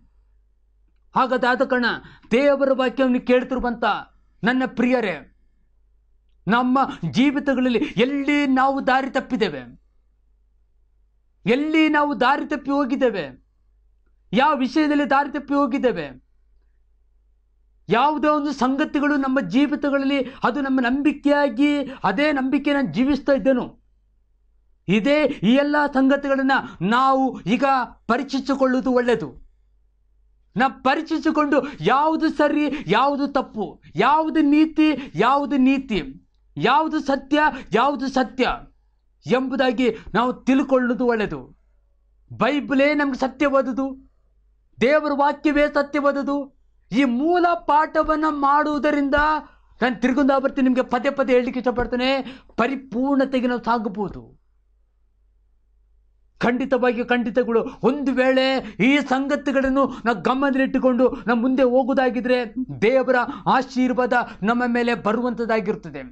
ಹಾಗಾದ ಕಾರಣ ದೇವರ ವಾಕ್ಯವನ್ನು ಕೇಳ್ತಿರುವಂಥ ನನ್ನ ಪ್ರಿಯರೇ, ನಮ್ಮ ಜೀವಿತಗಳಲ್ಲಿ ಎಲ್ಲಿ ನಾವು ದಾರಿ ತಪ್ಪಿದ್ದೇವೆ, ಎಲ್ಲಿ ನಾವು ದಾರಿ ತಪ್ಪಿ ಹೋಗಿದ್ದೇವೆ, ಯಾವ ವಿಷಯದಲ್ಲಿ ದಾರಿ ತಪ್ಪಿ ಹೋಗಿದ್ದೇವೆ, ಯಾವುದೋ ಒಂದು ಸಂಗತಿಗಳು ನಮ್ಮ ಜೀವಿತಗಳಲ್ಲಿ ಅದು ನಮ್ಮ ನಂಬಿಕೆಯಾಗಿ ಅದೇ ನಂಬಿಕೆಯನ್ನು ಜೀವಿಸ್ತಾ ಇದ್ದೇನೋ, ಈ ಎಲ್ಲ ಸಂಗತಿಗಳನ್ನು ನಾವು ಈಗ ಪರೀಕ್ಷಿಸಿಕೊಳ್ಳುವುದು ಒಳ್ಳೆಯದು. ನಾವು ಪರೀಕ್ಷಿಸಿಕೊಂಡು ಯಾವುದು ಸರಿ, ಯಾವುದು ತಪ್ಪು, ಯಾವುದು ನೀತಿ, ಯಾವುದು ಸತ್ಯ ಎಂಬುದಾಗಿ ನಾವು ತಿಳ್ಕೊಳ್ಳುವುದು ಒಳ್ಳೆಯದು. ಬೈಬಲೇ ನಮ್ಗೆ ಸತ್ಯವಾದುದು, ದೇವರ ವಾಕ್ಯವೇ ಸತ್ಯವಾದುದು. ಈ ಮೂಲ ಪಾಠವನ್ನು ಮಾಡುವುದರಿಂದ ನಾನು ತಿರುಗುಂದ ಬರ್ತೀನಿ, ನಿಮಗೆ ಪದೇ ಹೇಳಲಿಕ್ಕೆ ಇಷ್ಟಪಡ್ತೇನೆ, ಪರಿಪೂರ್ಣತೆಗೆ ನಾವು ಸಾಗಬಹುದು. ಖಂಡಿತಗಳು ಒಂದು ವೇಳೆ ಈ ಸಂಗತಿಗಳನ್ನು ನಾವು ಗಮನದಲ್ಲಿಟ್ಟುಕೊಂಡು ನಾವು ಮುಂದೆ ಹೋಗುವುದಾಗಿದ್ರೆ ದೇವರ ಆಶೀರ್ವಾದ ನಮ್ಮ ಮೇಲೆ ಬರುವಂಥದ್ದಾಗಿರ್ತದೆ.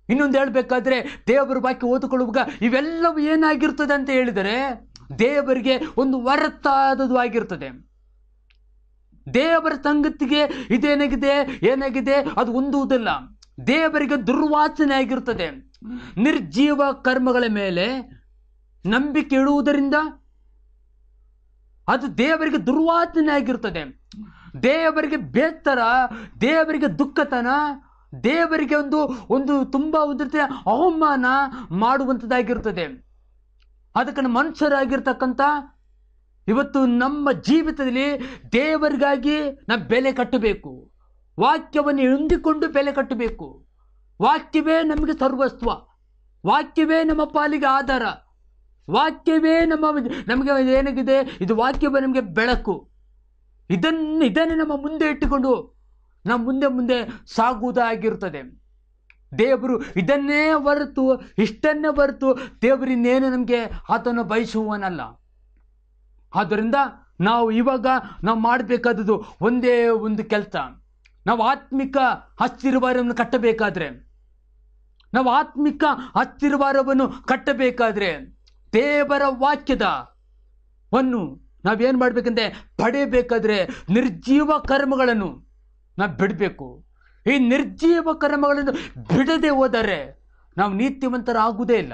ಇನ್ನೊಂದು ಹೇಳಬೇಕಾದ್ರೆ, ದೇವರ ವಾಕ್ಯ ಓದಿಕೊಳ್ಳುವಾಗ ಇವೆಲ್ಲವೂ ಏನಾಗಿರ್ತದೆ ಅಂತ ಹೇಳಿದರೆ, ದೇವರಿಗೆ ಒಂದು ಹೊರತಾದದು ಆಗಿರ್ತದೆ. ದೇವರ ಸಂಗತಿಗೆ ಏನಾಗಿದೆ ಅದು ಹೊಂದುವುದಿಲ್ಲ. ದೇವರಿಗೆ ದುರ್ವಾಸನೆ ಆಗಿರ್ತದೆ. ನಿರ್ಜೀವ ಕರ್ಮಗಳ ಮೇಲೆ ನಂಬಿಕೆ ಇಡುವುದರಿಂದ ಅದು ದೇವರಿಗೆ ದುರ್ವಾಸನೆ ಆಗಿರ್ತದೆ. ದೇವರಿಗೆ ಬೇಸರ, ದೇವರಿಗೆ ದುಃಖತನ, ದೇವರಿಗೆ ಒಂದು ತುಂಬಾ ಅವಮಾನ ಮಾಡುವಂಥದ್ದಾಗಿರ್ತದೆ. ಅದಕ್ಕೆ ಮನುಷ್ಯರಾಗಿರ್ತಕ್ಕಂಥ ಇವತ್ತು ನಮ್ಮ ಜೀವಿತದಲ್ಲಿ ದೇವರಿಗಾಗಿ ನಾವು ಬೆಲೆ ಕಟ್ಟಬೇಕು. ವಾಕ್ಯವನ್ನು ಹೊಂದಿಕೊಂಡು ಬೆಲೆ ಕಟ್ಟಬೇಕು. ವಾಕ್ಯವೇ ನಮಗೆ ಸರ್ವಸ್ವ, ವಾಕ್ಯವೇ ನಮ್ಮ ಪಾಲಿಗೆ ಆಧಾರ, ವಾಕ್ಯವೇ ನಮಗೆ ಏನಾಗಿದೆ, ಇದು ವಾಕ್ಯವೇ ನಮಗೆ ಬೆಳಕು. ಇದನ್ನೇ ನಮ್ಮ ಮುಂದೆ ಇಟ್ಟುಕೊಂಡು ನಾವು ಮುಂದೆ ಸಾಗುವುದಾಗಿರುತ್ತದೆ. ದೇವರು ಇಷ್ಟನ್ನೇ ಹೊರತು ದೇವರಿನ್ನೇನು ನಮಗೆ ಆತನು ಬಯಸುವನಲ್ಲ. ಆದ್ದರಿಂದ ನಾವು ಇವಾಗ ನಾವು ಮಾಡಬೇಕಾದದ್ದು ಒಂದೇ ಒಂದು ಕೆಲಸ. ನಾವು ಆತ್ಮಿಕ ಆಶೀರ್ವಾದವನ್ನು ಕಟ್ಟಬೇಕಾದ್ರೆ ದೇವರ ವಾಕ್ಯದವನ್ನು ನಾವೇನು ಮಾಡಬೇಕಂದ್ರೆ ಪಡೆಯಬೇಕಾದ್ರೆ ನಿರ್ಜೀವ ಕರ್ಮಗಳನ್ನು ನಾವು ಬಿಡಬೇಕು. ಈ ನಿರ್ಜೀವ ಕರ್ಮಗಳನ್ನು ಬಿಡದೆ ಹೋದರೆ ನಾವು ನೀತಿವಂತರಾಗುವುದೇ ಇಲ್ಲ.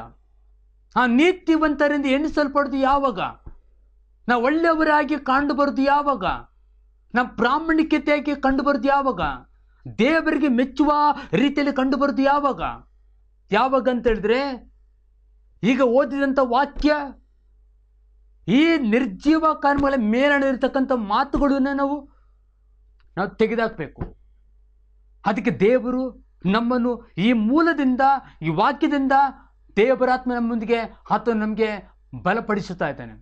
ಆ ನೀತಿವಂತರಿಂದ ಎಣಿಸಲ್ಪಡೋದು ಯಾವಾಗ? ನಾವು ಒಳ್ಳೆಯವರಾಗಿ ಕಂಡು ಬರೋದು ಯಾವಾಗ? ನಮ್ಮ ಪ್ರಾಮಾಣಿಕತೆಯಾಗಿ ಕಂಡು ಬರೋದು ಯಾವಾಗ? ದೇವರಿಗೆ ಮೆಚ್ಚುವ ರೀತಿಯಲ್ಲಿ ಕಂಡು ಬರೋದು ಯಾವಾಗ ಅಂತ ಹೇಳಿದ್ರೆ, ಈಗ ಓದಿದಂಥ ವಾಕ್ಯ ಈ ನಿರ್ಜೀವ ಕರ್ಮಗಳ ಮೇಲಣ ಇರತಕ್ಕಂಥ ಮಾತುಗಳನ್ನ ನಾವು ತೆಗೆದಾಕಬೇಕು. ಅದಕ್ಕೆ ದೇವರು ನಮ್ಮನ್ನು ಈ ಮೂಲದಿಂದ, ಈ ವಾಕ್ಯದಿಂದ ದೇವರಾತ್ಮ ನಮ್ಮೊಂದಿಗೆ ಆತನು ನಮಗೆ ಬಲಪಡಿಸುತ್ತಾ ಇದ್ದಾನೆ.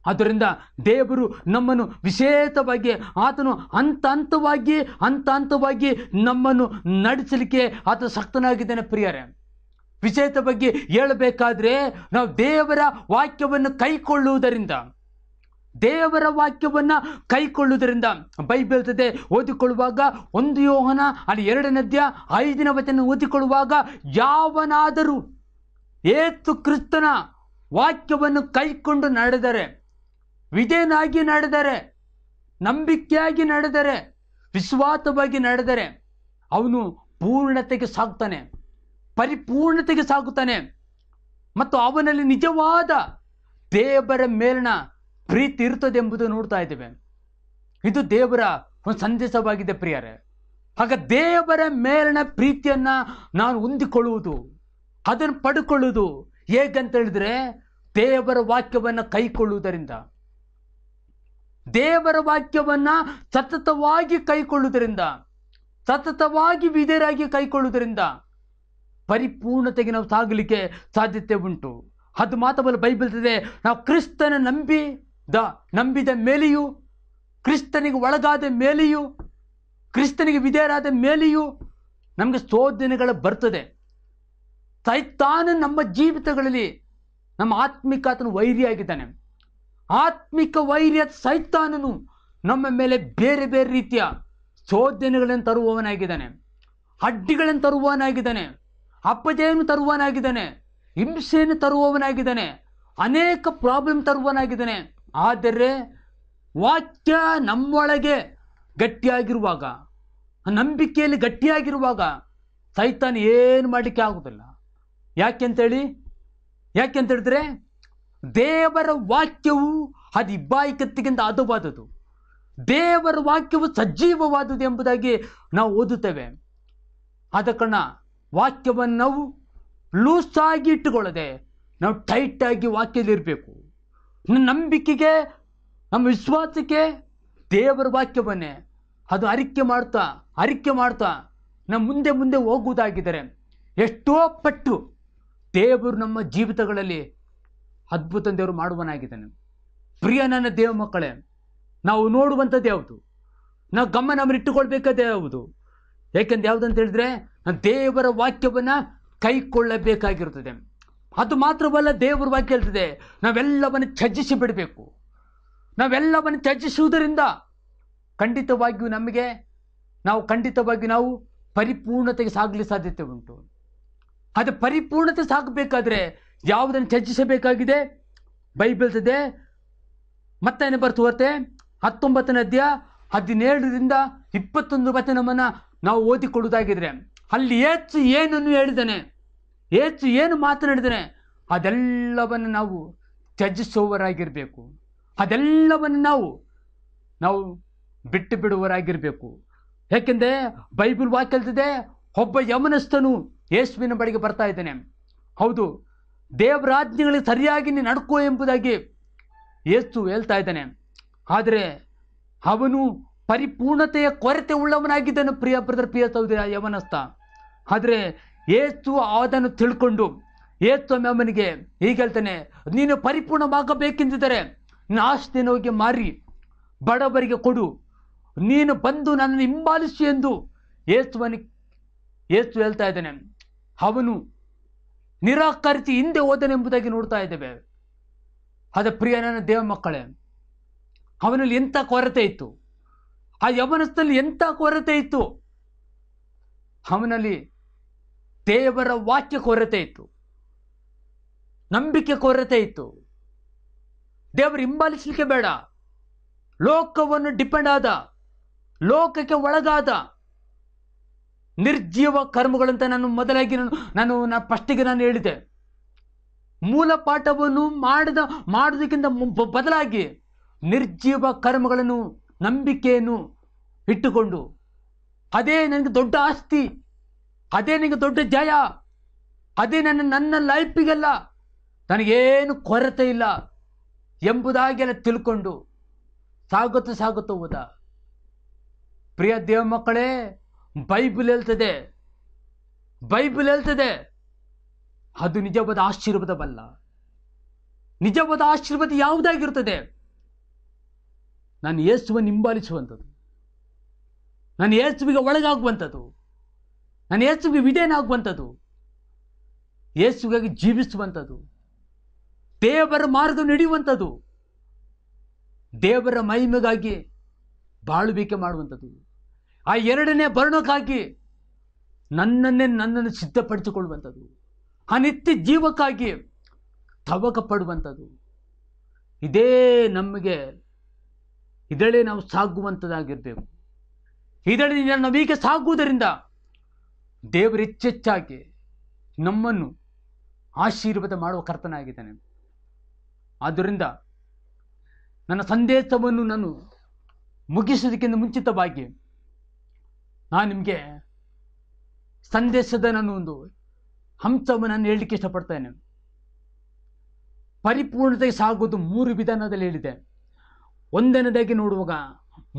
ಆದ್ದರಿಂದ ದೇವರು ನಮ್ಮನ್ನು ವಿಶೇಷವಾಗಿ ಆತನು ಹಂತ ಹಂತವಾಗಿ ನಮ್ಮನ್ನು ನಡೆಸಲಿಕ್ಕೆ ಆತ ಶಕ್ತನಾಗಿದ್ದಾನೆ ಪ್ರಿಯರೇ. ವಿಶೇಷವಾಗಿ ಹೇಳಬೇಕಾದ್ರೆ ನಾವು ದೇವರ ವಾಕ್ಯವನ್ನು ಕೈಕೊಳ್ಳುವುದರಿಂದ ಬೈಬಲ್ ಹೇಳ್ತದೆ, ಓದಿಕೊಳ್ಳುವಾಗ 1 ಯೋಹನ 2ನೇ ಅಧ್ಯಾಯ 5ನೇ ವಚನ ಓದಿಕೊಳ್ಳುವಾಗ, ಯಾವನಾದರೂ ಯೇಸು ಕ್ರಿಸ್ತನ ವಾಕ್ಯವನ್ನು ಕೈಕೊಂಡು ನಡೆದರೆ, ವಿಧೇಯನಾಗಿ ನಡೆದರೆ, ನಂಬಿಕೆಯಾಗಿ ನಡೆದರೆ, ವಿಶ್ವಾಸವಾಗಿ ನಡೆದರೆ ಅವನು ಪೂರ್ಣತೆಗೆ ಸಾಗುತ್ತಾನೆ, ಪರಿಪೂರ್ಣತೆಗೆ ಸಾಗುತ್ತಾನೆ. ಮತ್ತು ಅವನಲ್ಲಿ ನಿಜವಾದ ದೇವರ ಮೇಲಿನ ಪ್ರೀತಿ ಇರ್ತದೆ ಎಂಬುದು ನೋಡ್ತಾ ಇದ್ದೇವೆ. ಇದು ದೇವರ ಒಂದು ಸಂದೇಶವಾಗಿದೆ ಪ್ರಿಯರೇ. ಆಗ ದೇವರ ಮೇಲಿನ ಪ್ರೀತಿಯನ್ನ ನಾನು ಹೊಂದಿಕೊಳ್ಳುವುದು, ಅದನ್ನು ಪಡ್ಕೊಳ್ಳುವುದು ಹೇಗಂತ ಹೇಳಿದ್ರೆ ದೇವರ ವಾಕ್ಯವನ್ನು ಕೈಕೊಳ್ಳುವುದರಿಂದ, ದೇವರ ವಾಕ್ಯವನ್ನ ಸತತವಾಗಿ ಕೈಕೊಳ್ಳುವುದರಿಂದ, ಸತತವಾಗಿ ವಿಧೇಯರಾಗಿ ಕೈಕೊಳ್ಳುವುದರಿಂದ ಪರಿಪೂರ್ಣತೆಗೆ ನಾವು ಸಾಗಲಿಕ್ಕೆ ಸಾಧ್ಯತೆ ಉಂಟು. ಅದು ಮಾತ್ರವಲ್ಲ, ಬೈಬಲ್ ಇದೆ, ನಾವು ಕ್ರಿಸ್ತನ ನಂಬಿದ ಮೇಲೆಯೂ, ಕ್ರಿಸ್ತನಿಗೆ ಒಳಗಾದ ಮೇಲೆಯೂ, ಕ್ರಿಸ್ತನಿಗೆ ವಿಧೇಯರಾದ ಮೇಲೆಯೂ ನಮಗೆ ಶೋಧನೆಗಳು ಬರ್ತದೆ. ಸೈತಾನ ನಮ್ಮ ಜೀವಿತಗಳಲ್ಲಿ ನಮ್ಮ ಆತ್ಮಿಕಾತನು ವೈರಿಯಾಗಿದ್ದಾನೆ. ಆತ್ಮಿಕ ವೈರ್ಯ ಸೈತಾನನು ನಮ್ಮ ಮೇಲೆ ಬೇರೆ ಬೇರೆ ರೀತಿಯ ಶೋಧನೆಗಳನ್ನು ತರುವವನಾಗಿದ್ದಾನೆ, ಅಡ್ಡಿಗಳನ್ನು ತರುವವನಾಗಿದ್ದಾನೆ, ಅಪಜಯವನ್ನು ತರುವವನಾಗಿದ್ದಾನೆ, ಹಿಂಸೆಯನ್ನು ತರುವವನಾಗಿದ್ದಾನೆ, ಅನೇಕ ಪ್ರಾಬ್ಲಮ್ ತರುವವನಾಗಿದ್ದಾನೆ. ಆದರೆ ವಾಕ್ಯ ನಮ್ಮೊಳಗೆ ಗಟ್ಟಿಯಾಗಿರುವಾಗ, ನಂಬಿಕೆಯಲ್ಲಿ ಗಟ್ಟಿಯಾಗಿರುವಾಗ ಸೈತಾನ ಏನು ಮಾಡಲಿಕ್ಕೆ ಆಗುವುದಿಲ್ಲ. ಯಾಕೆಂತೇಳಿದ್ರೆ ದೇವರ ವಾಕ್ಯವು ಅದು ಇಬ್ಬಾಯಿಕತ್ತಿಗಿಂತ ಹದವಾದದ್ದು, ದೇವರ ವಾಕ್ಯವು ಸಜೀವವಾದುದು ಎಂಬುದಾಗಿ ನಾವು ಓದುತ್ತೇವೆ. ಆದ ಕಾರಣ ವಾಕ್ಯವನ್ನು ನಾವು ಲೂಸಾಗಿ ಇಟ್ಟುಕೊಳ್ಳದೆ ನಾವು ಟೈಟಾಗಿ ವಾಕ್ಯದಲ್ಲಿರಬೇಕು. ನಂಬಿಕೆಗೆ, ನಮ್ಮ ವಿಶ್ವಾಸಕ್ಕೆ ದೇವರ ವಾಕ್ಯವನ್ನೇ ಅದು ಅರಿಕೆ ಮಾಡ್ತಾ ನಾವು ಮುಂದೆ ಹೋಗುವುದಾಗಿದ್ದರೆ ಎಷ್ಟೋ ಪಟ್ಟು ದೇವರು ನಮ್ಮ ಜೀವಿತಗಳಲ್ಲಿ ಅದ್ಭುತ ದೇವರು ಮಾಡುವನಾಗಿದ್ದಾನೆ. ಪ್ರಿಯ ನನ್ನ ದೇವ ಮಕ್ಕಳೇ, ನಾವು ನೋಡುವಂಥದ್ದು ಯಾವುದು, ನಾವು ಗಮನವನ್ನು ಇಟ್ಟುಕೊಳ್ಬೇಕಾದ ಯಾವುದು? ಯಾಕೆಂದ್ರೆ ಯಾವುದಂತ ಹೇಳಿದ್ರೆ ದೇವರ ವಾಕ್ಯವನ್ನು ಕೈಕೊಳ್ಳಬೇಕಾಗಿರುತ್ತದೆ. ಅದು ಮಾತ್ರವಲ್ಲ, ದೇವರ ವಾಕ್ಯ ಹೇಳ್ತದೆ ನಾವೆಲ್ಲವನ್ನು ತ್ಯಜಿಸಿ ಬಿಡಬೇಕು. ನಾವೆಲ್ಲವನ್ನು ತ್ಯಜಿಸುವುದರಿಂದ ಖಂಡಿತವಾಗಿಯೂ ನಾವು ಪರಿಪೂರ್ಣತೆಗೆ ಸಾಗಲಿ ಸಾಧ್ಯತೆ ಉಂಟು. ಅದು ಪರಿಪೂರ್ಣತೆ ಸಾಗಬೇಕಾದ್ರೆ ಯಾವುದನ್ನು ತ್ಯಜಿಸಬೇಕಾಗಿದೆ? ಬೈಬಲ್ ಇದೆ, ಮತ್ತೆ ಬರ್ತುವತ್ತೆ 19ನೇ ಅಧ್ಯಾಯ 17ರಿಂದ 21 ವಚನವನ್ನು ನಾವು ಓದಿಕೊಳ್ಳುವುದಾಗಿದ್ರೆ ಅಲ್ಲಿ ಯೇಸು ಏನನ್ನು ಹೇಳಿದ್ದಾನೆ, ಯೇಸು ಏನು ಮಾತನಾಡಿದ್ದಾನೆ ಅದೆಲ್ಲವನ್ನು ನಾವು ತ್ಯಜಿಸುವವರಾಗಿರಬೇಕು. ಅದೆಲ್ಲವನ್ನು ನಾವು ಬಿಟ್ಟು ಬಿಡುವವರಾಗಿರಬೇಕು. ಯಾಕೆಂದರೆ ಬೈಬಲ್ ವಾಕ್ಯ ಹೇಳ್ತಿದೆ, ಒಬ್ಬ ಯಮನಸ್ಥನು ಯೇಸುವಿನ ಬಳಿಗೆ ಬರ್ತಾ ಇದ್ದಾನೆ. ಹೌದು, ದೇವರ ಆಜ್ಞೆಗಳಿಗೆ ಸರಿಯಾಗಿ ನೀನು ನಡ್ಕೋ ಎಂಬುದಾಗಿ ಯೇಸು ಹೇಳ್ತಾ ಇದ್ದಾನೆ. ಆದರೆ ಅವನು ಪರಿಪೂರ್ಣತೆಯ ಕೊರತೆ ಉಳ್ಳವನಾಗಿದ್ದನು, ಪ್ರಿಯ ಸಹೋದರ ಯವನಸ್ಥ. ಆದರೆ ಯೇಸು ಅದನ್ನು ತಿಳ್ಕೊಂಡು ಯೇಸು ಅವನಿಗೆ ಹೀಗೆ ಹೇಳ್ತಾನೆ, ನೀನು ಪರಿಪೂರ್ಣವಾಗಬೇಕೆಂದಿದ್ದರೆ ನಿನ್ನ ಆಸ್ತಿಯನ್ನು ಹೋಗಿ ಮಾರಿ ಬಡವರಿಗೆ ಕೊಡು, ನೀನು ಬಂದು ನನ್ನನ್ನು ಹಿಂಬಾಲಿಸು ಎಂದು ಯೇಸು ಹೇಳ್ತಾ ಇದ್ದಾನೆ. ಅವನು ನಿರಾಕರಿಸಿ ಹಿಂದೆ ಹೋದನೆಂಬುದಾಗಿ ನೋಡ್ತಾ ಇದ್ದೇವೆ. ಅದ ಪ್ರಿಯ ನನ್ನ ದೇವ ಮಕ್ಕಳೇ, ಅವನಲ್ಲಿ ಎಂಥ ಕೊರತೆ ಇತ್ತು, ಆ ಯವನಸ್ಥನಲ್ಲಿ ಎಂಥ ಕೊರತೆ ಇತ್ತು. ಅವನಲ್ಲಿ ದೇವರ ವಾಕ್ಯ ಕೊರತೆ ಇತ್ತು, ನಂಬಿಕೆ ಕೊರತೆ ಇತ್ತು. ದೇವರು ಹಿಂಬಾಲಿಸಲಿಕ್ಕೆ ಬೇಡ, ಲೋಕವನ್ನು ಡಿಪೆಂಡ್ ಆದ, ಲೋಕಕ್ಕೆ ಒಳಗಾದ ನಿರ್ಜೀವ ಕರ್ಮಗಳಂತ ನಾನು ಫಸ್ಟಿಗೆ ಹೇಳಿದೆ. ಮೂಲ ಪಾಠವನ್ನು ಮಾಡೋದಕ್ಕಿಂತ ಬದಲಾಗಿ ನಿರ್ಜೀವ ಕರ್ಮಗಳನ್ನು, ನಂಬಿಕೆಯನ್ನು ಇಟ್ಟುಕೊಂಡು ಅದೇ ನನಗೆ ದೊಡ್ಡ ಆಸ್ತಿ, ಅದೇ ನನಗೆ ದೊಡ್ಡ ಜಯ, ಅದೇ ನನ್ನ ಲೈಫಿಗೆಲ್ಲ ನನಗೇನು ಕೊರತೆ ಇಲ್ಲ ಎಂಬುದಾಗೆಲ್ಲ ತಿಳ್ಕೊಂಡು ಸಾಗುತ್ತಾ ಹೋದ. ಪ್ರಿಯ ದೇವ ಮಕ್ಕಳೇ, ಬೈಬಲ್ ಹೇಳ್ತದೆ ಅದು ನಿಜವಾದ ಆಶೀರ್ವಾದವಲ್ಲ. ನಿಜವಾದ ಆಶೀರ್ವಾದ ಯಾವುದಾಗಿರುತ್ತದೆ? ನಾನು ಯೇಸುವನ್ನು ಹಿಂಬಾಲಿಸುವಂಥದ್ದು, ನಾನು ಯೇಸುವಿಗೆ ಒಳಗಾಗುವಂಥದ್ದು, ನಾನು ಯೇಸುವಿಗೆ ವಿಧೇಯನಾಗುವಂಥದ್ದು, ಯೇಸುಗಾಗಿ ಜೀವಿಸುವಂಥದ್ದು, ದೇವರ ಮಾರ್ಗ ನಡೆಯುವಂಥದ್ದು, ದೇವರ ಮಹಿಮೆಗಾಗಿ ಬಾಳುವಿಕೆ ಮಾಡುವಂಥದ್ದು, ಆ ಎರಡನೇ ಬರಣಕ್ಕಾಗಿ ನನ್ನನ್ನು ಸಿದ್ಧಪಡಿಸಿಕೊಳ್ಳುವಂಥದ್ದು, ಆ ನಿತ್ಯ ಜೀವಕ್ಕಾಗಿ ತವಕ ಪಡುವಂಥದ್ದು. ಇದರಲ್ಲೇ ನಾವು ಸಾಗುವಂಥದ್ದಾಗಿರಬೇಕು. ಇದರಲ್ಲಿ ನಾವೀಗ ಸಾಗುವುದರಿಂದ ದೇವರು ಹೆಚ್ಚೆಚ್ಚಾಗಿ ನಮ್ಮನ್ನು ಆಶೀರ್ವಾದ ಮಾಡುವ ಕರ್ತನಾಗಿದ್ದಾನೆ. ಆದ್ದರಿಂದ ನನ್ನ ಸಂದೇಶವನ್ನು ನಾನು ಮುಗಿಸೋದಕ್ಕಿಂತ ಮುಂಚಿತವಾಗಿ ನಾನು ನಿಮಗೆ ಸಂದೇಶದ ನಾನು ಒಂದು ಅಂಶವನ್ನು ನಾನು ಹೇಳಲಿಕ್ಕೆ ಇಷ್ಟಪಡ್ತೇನೆ. ಪರಿಪೂರ್ಣತೆಗೆ ಸಾಗೋದು 3 ವಿಧಾನದಲ್ಲಿ ಹೇಳಿದೆ. ಒಂದನೇದಾಗಿ ನೋಡುವಾಗ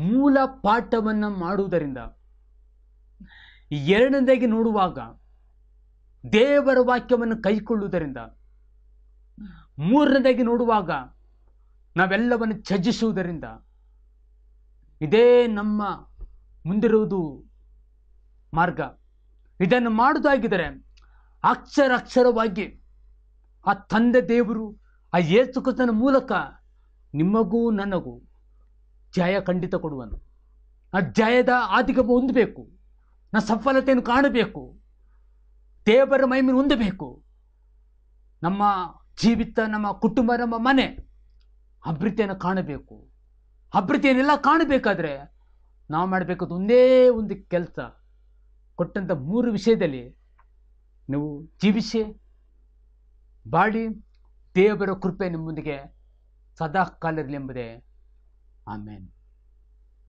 ಮೂಲ ಪಾಠವನ್ನು ಮಾಡುವುದರಿಂದ, ಎರಡನೇದಾಗಿ ನೋಡುವಾಗ ದೇವರ ವಾಕ್ಯವನ್ನು ಕೈಕೊಳ್ಳುವುದರಿಂದ, ಮೂರನೇದಾಗಿ ನೋಡುವಾಗ ನಾವೆಲ್ಲವನ್ನು ತ್ಯಜಿಸುವುದರಿಂದ. ಇದೇ ನಮ್ಮ ಮುಂದಿರುವುದು ಮಾರ್ಗ. ಇದನ್ನು ಮಾಡುವುದಾಗಿದ್ದರೆ ಅಕ್ಷರವಾಗಿ ಆ ತಂದೆ ದೇವರು ಆ ಯೇಸು ಕ್ರಿಸ್ತನ ಮೂಲಕ ನಿಮಗೂ ನನಗೂ ಜಯ ಖಂಡಿತ ಕೊಡುವನು. ಆ ಜಯದ ಆದಿಗಮ ಹೊಂದಬೇಕು, ನಾ ಸಫಲತೆಯನ್ನು ಕಾಣಬೇಕು, ದೇವರ ಮಹಿಮೆಯನ್ನು ಹೊಂದಬೇಕು. ನಮ್ಮ ಜೀವಿತ, ನಮ್ಮ ಕುಟುಂಬ, ನಮ್ಮ ಮನೆ ಅಭಿವೃದ್ಧಿಯನ್ನು ಕಾಣಬೇಕು. ಅಭಿವೃದ್ಧಿಯನ್ನೆಲ್ಲ ಕಾಣಬೇಕಾದ್ರೆ ನಾವು ಮಾಡಬೇಕಾದ ಒಂದೇ ಒಂದು ಕೆಲಸ, ಕೊಟ್ಟಂಥ 3 ವಿಷಯದಲ್ಲಿ ನೀವು ಜೀವಿಸಿ ಬಾಳಿ ದೇವರ ಕೃಪೆ ನಿಮ್ಮೊಂದಿಗೆ ಸದಾ ಕಾಲ ಇರಲಿ ಎಂಬುದೇ. ಆಮೇನ್.